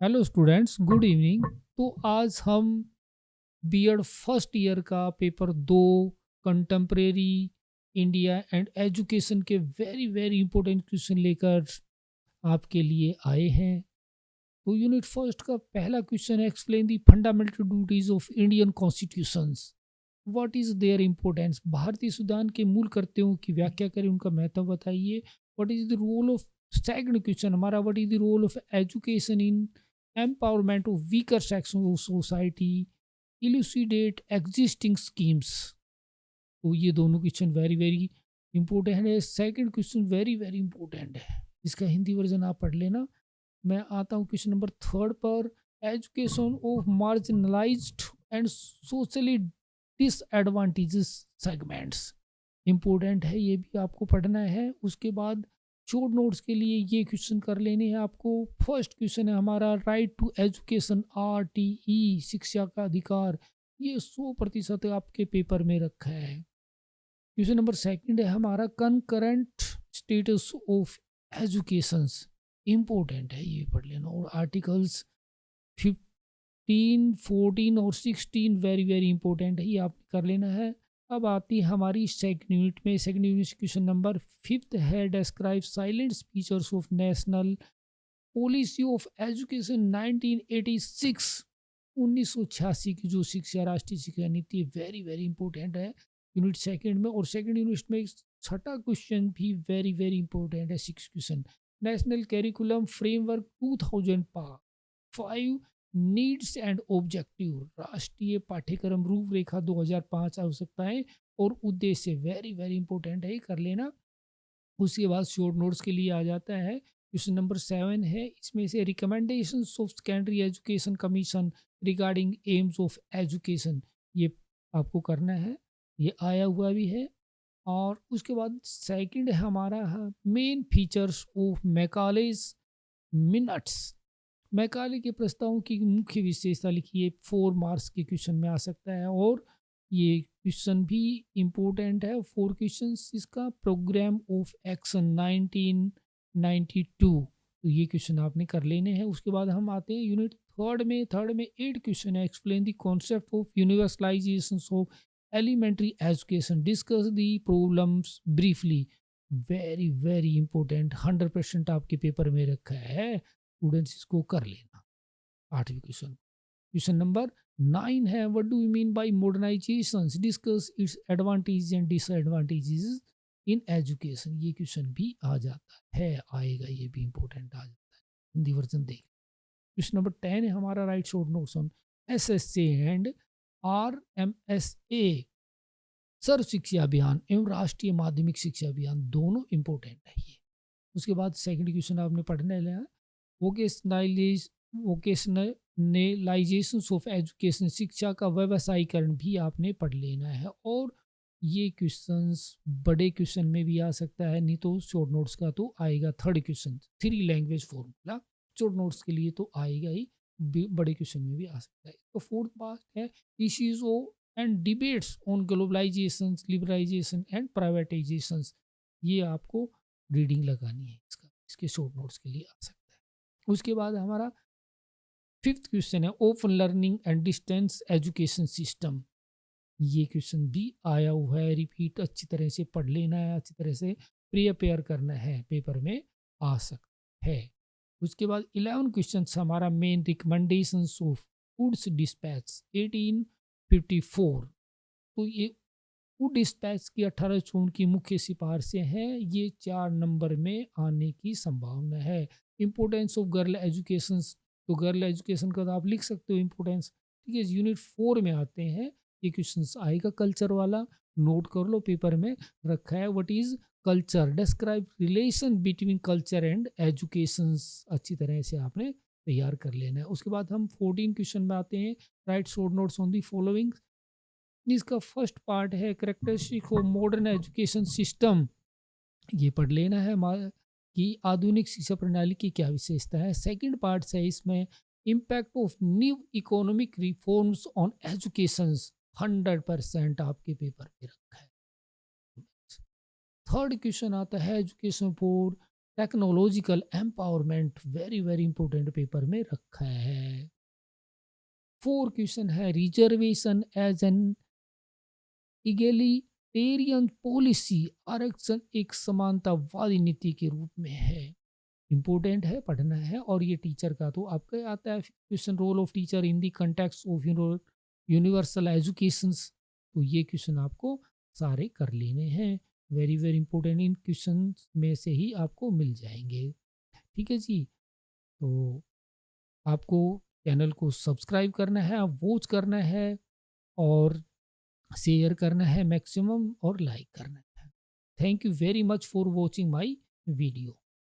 Hello students, good evening. तो आज हम बीएड फर्स्ट ईयर का paper 2 contemporary India and education के वेरी वेरी इंपॉर्टेंट क्वेश्चन लेकर आपके लिए आए हैं। तो यूनिट फर्स्ट का पहला क्वेश्चन है, explain the fundamental duties of Indian constitutions. What is there importance? भारतीय संविधान के मूल कर्तव्यों की व्याख्या करें, उनका महत्व बताइए। What is the role of, second question हमारा, what is the role of education in empowerment of weaker section of society, elucidate existing schemes. तो ये दोनों क्वेश्चन वेरी वेरी इंपॉर्टेंट है। Second question very very important है, इसका Hindi version आप पढ़ लेना। मैं आता हूँ क्वेश्चन नंबर थर्ड पर। Education of marginalised and socially disadvantages segments, important है, ये भी आपको पढ़ना है। उसके बाद शॉर्ट नोट्स के लिए ये क्वेश्चन कर लेने हैं आपको। फर्स्ट क्वेश्चन है हमारा, राइट टू एजुकेशन, RTE, शिक्षा का अधिकार। ये 100% आपके पेपर में रखा है। क्वेश्चन नंबर सेकंड है हमारा, concurrent status of education, important है, ये पढ़ लेना। और आर्टिकल्स 15, 14 और 16 वेरी वेरी इंपॉर्टेंट है, ये आप कर लेना है। अब आती है हमारी सेकंड यूनिट में। Second unit question number fifth है, describe silent features of national policy of education 1986, 1986 की जो शिक्षा, राष्ट्रीय शिक्षा नीति, वेरी वेरी इंपॉर्टेंट है यूनिट सेकंड में। और सेकंड यूनिट में छठा क्वेश्चन भी वेरी वेरी इंपॉर्टेंट है, six question. National curriculum framework 2005, needs and objective, राष्ट्रीय पाठ्यक्रम रूपरेखा 2005, आवश्यकताएं और उद्देश्य, वेरी वेरी इंपॉर्टेंट है, ये कर लेना। उसके बाद शॉर्ट नोट्स के लिए आ जाता है क्वेश्चन नंबर 7 है, इसमें से recommendations of secondary education commission regarding AIIMS of education, ये आपको करना है, ये आया हुआ भी है। और उसके बाद सेकंड है हमारा, main features of Macaulay's minutes, Macaulay के प्रस्तावों की मुख्य विशेषता लिखिए। 4 मार्क्स के क्वेश्चन में आ सकता है। और ये क्वेश्चन भी इम्पोर्टेंट है, 4 क्वेश्चन इसका। प्रोग्राम ऑफ एक्शन 1992, तो ये क्वेश्चन आपने कर लेने हैं। उसके बाद हम आते हैं यूनिट थर्ड में। थर्ड में 8 क्वेश्चन है, explain the concept of universalization of elementary education, discuss the problems briefly, very very important, 100% आपके पेपर में रखा है, स्टूडेंट्स इसको कर लेना। आठवीं क्वेश्चन, क्वेश्चन नंबर 9 है, what do you mean by modernization, discuss its advantage and disadvantages in education, ये क्वेश्चन भी आ जाता है, आएगा, ये भी इंपॉर्टेंट आ जाता है, हिंदी वर्जन देख। क्वेश्चन नंबर 10 है हमारा, right short notes on SSA and RMSA, सर्व शिक्षा अभियान एवं राष्ट्रीय माध्यमिक शिक्षा अभियान, दोनों इंपॉर्टेंट है ये। उसके बाद सेकंड क्वेश्चन आपने पढ़ने लिया, वोकेशनलाइजेशन ऑफ एजुकेशन, शिक्षा का व्यवसायीकरण भी आपने पढ़ लेना है। और ये क्वेश्चंस बड़े क्वेश्चन में भी आ सकता है, नहीं तो शॉर्ट नोट्स का तो आएगा। Third question, 3 language formula, short notes के लिए तो आएगा ही, बड़े क्वेश्चन में भी आ सकता है। तो फोर्थ पार्ट है, issues and debates on globalization, liberalization and privatization, ये आपको रीडिंग लगानी है इसका, इसके शॉर्ट नोट्स के लिए आ सकता है। उसके बाद हमारा फिफ्थ क्वेश्चन है, open learning and distance education system, ये क्वेश्चन भी आया हुआ है, रिपीट अच्छी तरह से पढ़ लेना है, अच्छी तरह से प्रिपेयर करना है, पेपर में आ सकता है। उसके बाद 11 क्वेश्चन हमारा, main recommendation of foods dispatch 1854, तो ये फूड डिस्पैच की 18 जून की मुख्य सिफारिशें हैं, ये 4 नंबर में आने की संभावना है। इम्पोर्टेंस ऑफ गर्ल एजुकेशन, तो गर्ल एजुकेशन का तो आप लिख सकते हो इम्पोर्टेंस, ठीक है। यूनिट 4 में आते हैं, ये क्वेश्चन आएगा कल्चर वाला, नोट कर लो, पेपर में रखा है। What is culture, describe relation between culture and education, अच्छी तरह से आपने तैयार कर लेना है। उसके बाद हम 14 क्वेश्चन में आते हैं, right short notes on the following, जिसका फर्स्ट पार्ट है, characteristic of modern education system, ये पढ़ लेना है कि आधुनिक शिक्षा प्रणाली की क्या विशेषता है। सेकंड पार्ट है इसमें, impact of new economic reforms on education, 100% आपके पेपर पे रखा है। थर्ड क्वेश्चन आता है, education for technological empowerment very very important paper में रखा है। 4 क्वेश्चन है reservation as an egalitarian policy, आरक्षण एक समानतावादी नीति के रूप में है। इम्पोर्टेंट है, पढ़ना है। और ये टीचर का तो आपका आता है question, role of teacher in the context of universal education. तो ये क्वेश्चन आपको सारे कर लेने हैं। वेरी वेरी इंपॉर्टेंट, इन क्वेश्चन में से ही आपको मिल जाएंगे। ठीक है जी। तो आपको चैनल को सब्सक्राइब करना है, वॉच करना है, और शेयर करना है मैक्सिमम, और लाइक करना है। Thank you very much for watching my video.